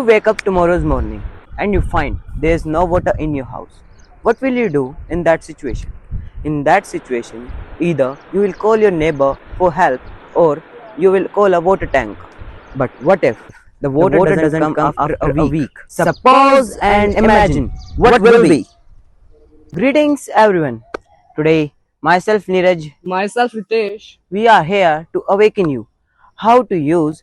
You wake up tomorrow's morning and you find there is no water in your house. What will you do in that situation? In that situation, either you will call your neighbor for help or you will call a water tank. But what if the water doesn't come after a week? Suppose and imagine what will be. Greetings everyone. Today, myself Neeraj, Myself, Ritesh. we are here to awaken you how to use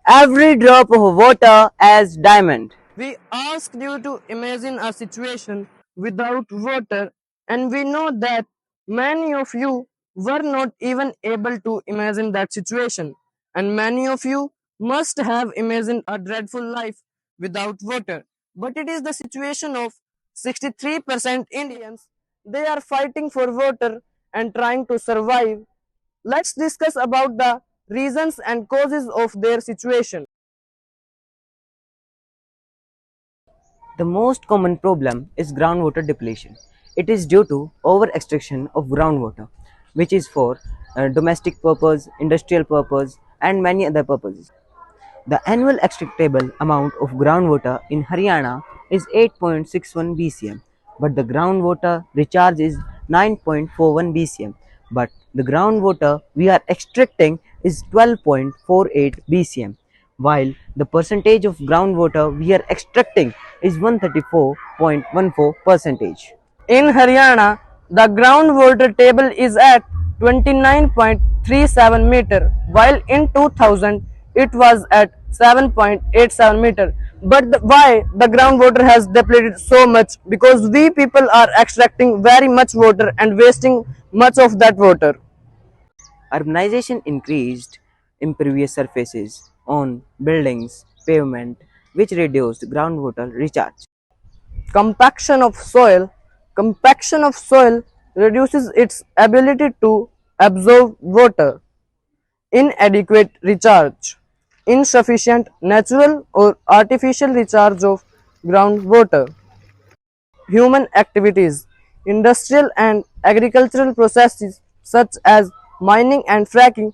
every drop of water as diamond. We asked you to imagine a situation without water, and we know that many of you were not even able to imagine that situation, and many of you must have imagined a dreadful life without water. But it is the situation of 63% Indians. They are fighting for water and trying to survive. Let's discuss about the reasons and causes of their situation. The most common problem is groundwater depletion. It is due to over extraction of groundwater, which is for domestic purpose, industrial purpose, and many other purposes. The annual extractable amount of groundwater in Haryana is 8.61 BCM, but the groundwater recharge is 9.41 BCM. But the groundwater we are extracting is 12.48 BCM, while the percentage of groundwater we are extracting is 134.14 percentage. In Haryana, the groundwater table is at 29.37 meter, while in 2000 it was at 7.87 meter. But why the groundwater has depleted so much? Because we people are extracting very much water and wasting much of that water. Urbanization increased impervious surfaces on buildings, pavement, which reduced groundwater recharge. Compaction of soil reduces its ability to absorb water. Inadequate recharge, insufficient natural or artificial recharge of groundwater. Human activities, industrial and agricultural processes such as mining and fracking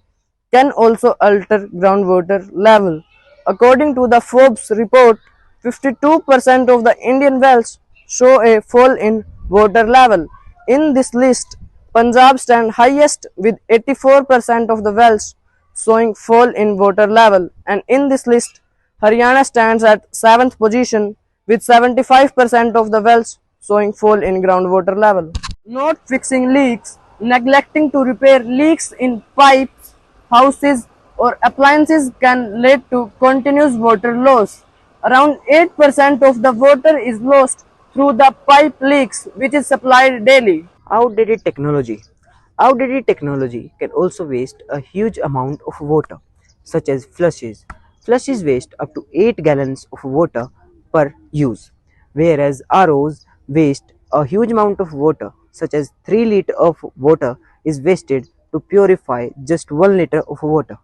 can also alter groundwater level. According to the Forbes report, 52% of the Indian wells show a fall in water level. In this list, Punjab stands highest with 84% of the wells showing fall in water level, and in this list, Haryana stands at 7th position with 75% of the wells showing fall in groundwater level. Not fixing leaks, neglecting to repair leaks in pipes, houses, or appliances can lead to continuous water loss. Around 8% of the water is lost through the pipe leaks, which is supplied daily. Outdated technology. Outdated technology can also waste a huge amount of water, such as flushes. Flushes waste up to 8 gallons of water per use, whereas ROs waste a huge amount of water, such as 3 liters of water is wasted to purify just 1 liter of water.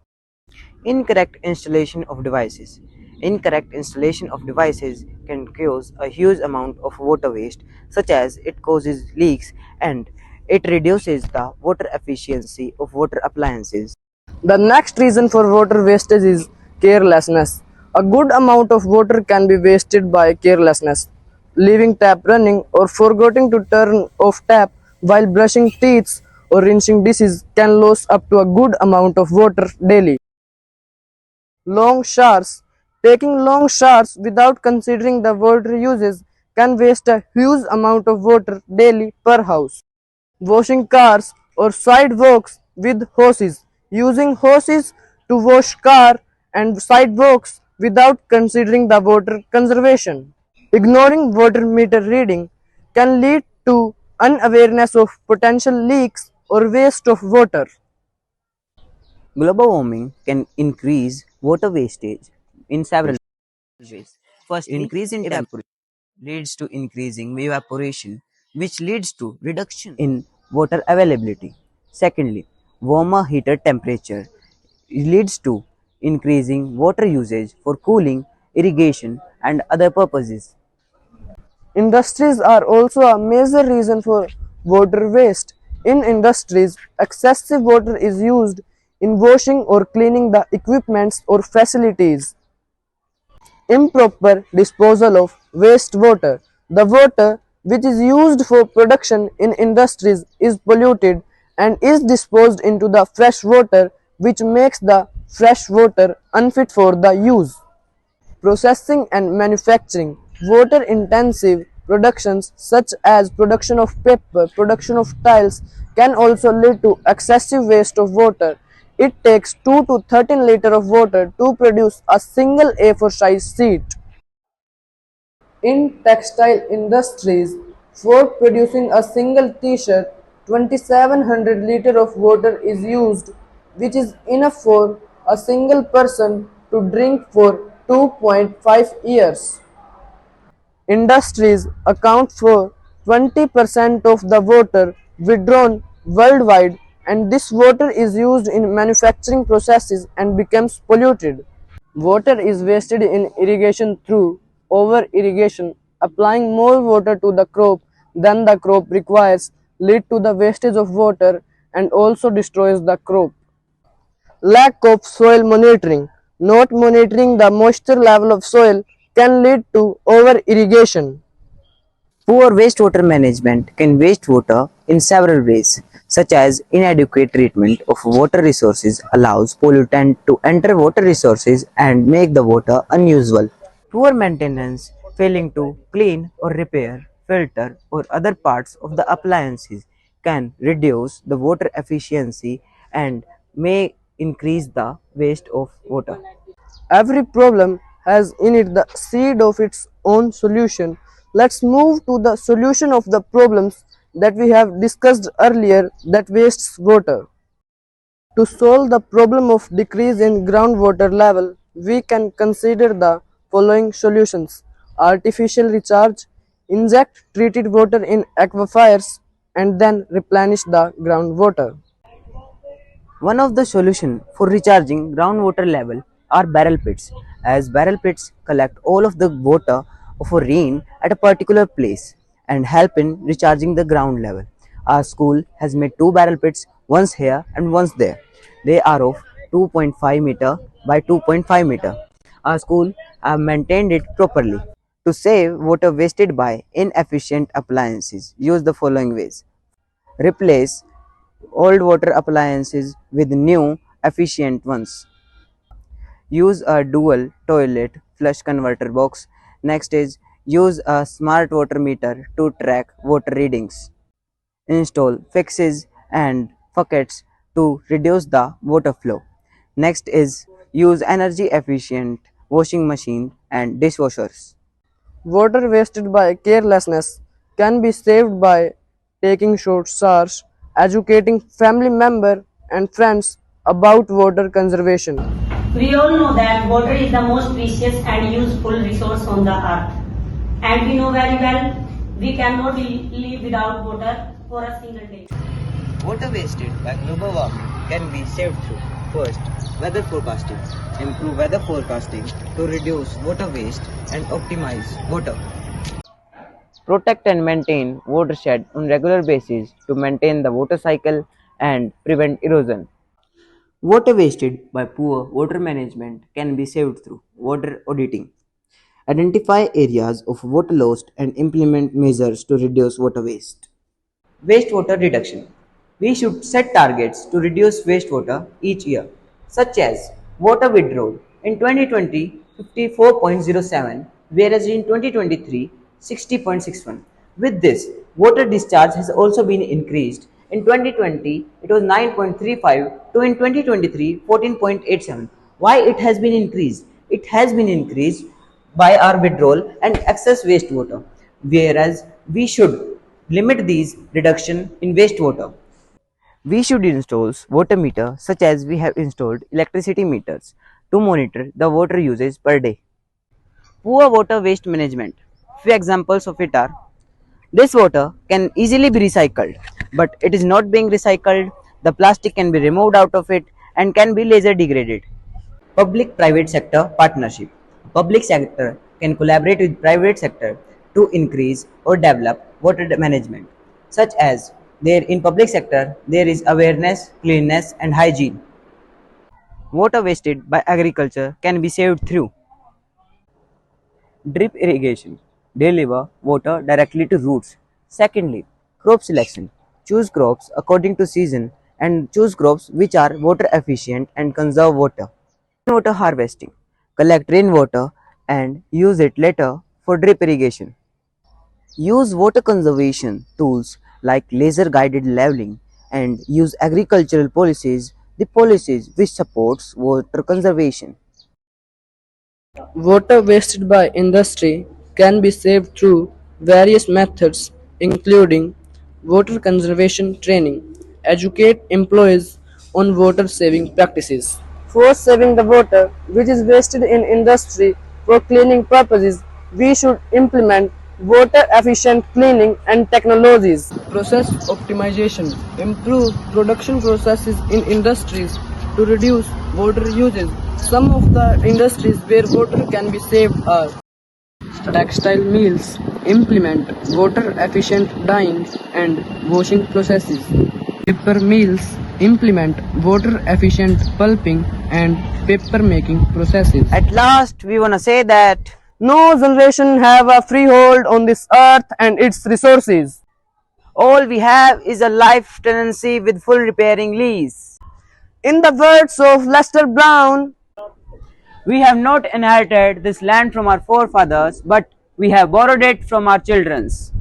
Incorrect installation of devices. Incorrect installation of devices can cause a huge amount of water waste, such as it causes leaks and it reduces the water efficiency of water appliances. The next reason for water wastage is carelessness. A good amount of water can be wasted by carelessness. Leaving tap running or forgetting to turn off tap while brushing teeth or rinsing dishes can lose up to a good amount of water daily. Long showers. Taking long showers without considering the water uses can waste a huge amount of water daily per house. Washing cars or sidewalks with hoses, using hoses to wash car and sidewalks without considering the water conservation. Ignoring water meter reading can lead to unawareness of potential leaks or waste of water. Global warming can increase water wastage in several ways. First, increase in temperature leads to increasing evaporation, which leads to reduction in water availability. Secondly, warmer heater temperature leads to increasing water usage for cooling, irrigation, and other purposes. Industries are also a major reason for water waste. In industries, excessive water is used in washing or cleaning the equipments or facilities. Improper disposal of wastewater. The water which is used for production in industries is polluted and is disposed into the fresh water, which makes the fresh water unfit for the use. Processing and manufacturing. Water intensive productions such as production of paper, production of tiles can also lead to excessive waste of water. It takes 2 to 13 liters of water to produce a single A4 size sheet. In textile industries, for producing a single t-shirt, 2700 liters of water is used, which is enough for a single person to drink for 2.5 years. Industries account for 20% of the water withdrawn worldwide, and this water is used in manufacturing processes and becomes polluted. Water is wasted in irrigation through over-irrigation. Applying more water to the crop than the crop requires lead to the wastage of water and also destroys the crop. Lack of soil monitoring. Not monitoring the moisture level of soil can lead to over-irrigation. Poor wastewater management can waste water in several ways, such as inadequate treatment of water resources allows pollutant to enter water resources and make the water unusable. Poor maintenance, failing to clean or repair, filter, or other parts of the appliances can reduce the water efficiency and may increase the waste of water. Every problem has in it the seed of its own solution. Let's move to the solution of the problems that we have discussed earlier that wastes water. To solve the problem of decrease in groundwater level, we can consider the following solutions. Artificial recharge, inject treated water in aquifers and then replenish the groundwater. One of the solutions for recharging groundwater level are barrel pits, as barrel pits collect all of the water of a rain at a particular place and help in recharging the ground level. Our school has made two barrel pits, once here and once there. They are of 2.5 meter by 2.5 meter. Our school have maintained it properly. To save water wasted by inefficient appliances, use the following ways. Replace old water appliances with new efficient ones. Use a dual toilet flush converter box. Next is use a smart water meter to track water readings. Install fixes and buckets to reduce the water flow. Next is use energy efficient washing machine and dishwashers. Water wasted by carelessness can be saved by taking short showers, educating family members and friends about water conservation. We all know that water is the most precious and useful resource on the earth. And we know very well we cannot live without water for a single day. Water wasted by global warming can be saved through first, weather forecasting. Improve weather forecasting to reduce water waste and optimize water. Protect and maintain watershed on regular basis to maintain the water cycle and prevent erosion. Water wasted by poor water management can be saved through water auditing. Identify areas of water loss and implement measures to reduce water waste. Wastewater reduction. We should set targets to reduce wastewater each year, such as water withdrawal in 2020 54.07, whereas in 2023 60.61. With this, water discharge has also been increased. In 2020, it was 9.35 to in 2023 14.87. Why it has been increased? It has been increased by our withdrawal and excess wastewater, whereas we should limit these reduction in wastewater. We should install water meter such as we have installed electricity meters to monitor the water usage per day. Poor water waste management. Few examples of it are: this water can easily be recycled, but it is not being recycled. The plastic can be removed out of it and can be laser degraded. Public-private sector partnership. Public sector can collaborate with private sector to increase or develop water management, such as there in public sector there is awareness, cleanliness and hygiene. Water wasted by agriculture can be saved through Drip irrigation. Deliver water directly to roots. Secondly, crop selection. Choose crops according to season and choose crops which are water efficient and conserve water. Rainwater harvesting. Collect rainwater and use it later for drip irrigation. Use water conservation tools like laser guided leveling and use agricultural policies, the policies which supports water conservation. Water wasted by industry can be saved through various methods, including water conservation training, educate employees on water saving practices. For saving the water which is wasted in industry for cleaning purposes, we should implement water efficient cleaning and technologies. Process optimization. Improve production processes in industries to reduce water usage. Some of the industries where water can be saved are textile mills. Implement water efficient dyeing and washing processes. Paper mills implement water efficient pulping and paper making processes. At last, we want to say that No generation have a freehold on this earth and its resources. all we have is a life tenancy with full repairing lease. In the words of Lester Brown, We have not inherited this land from our forefathers, but we have borrowed it from our children's.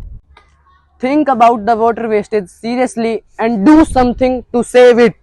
think about the water wastage seriously and do something to save it.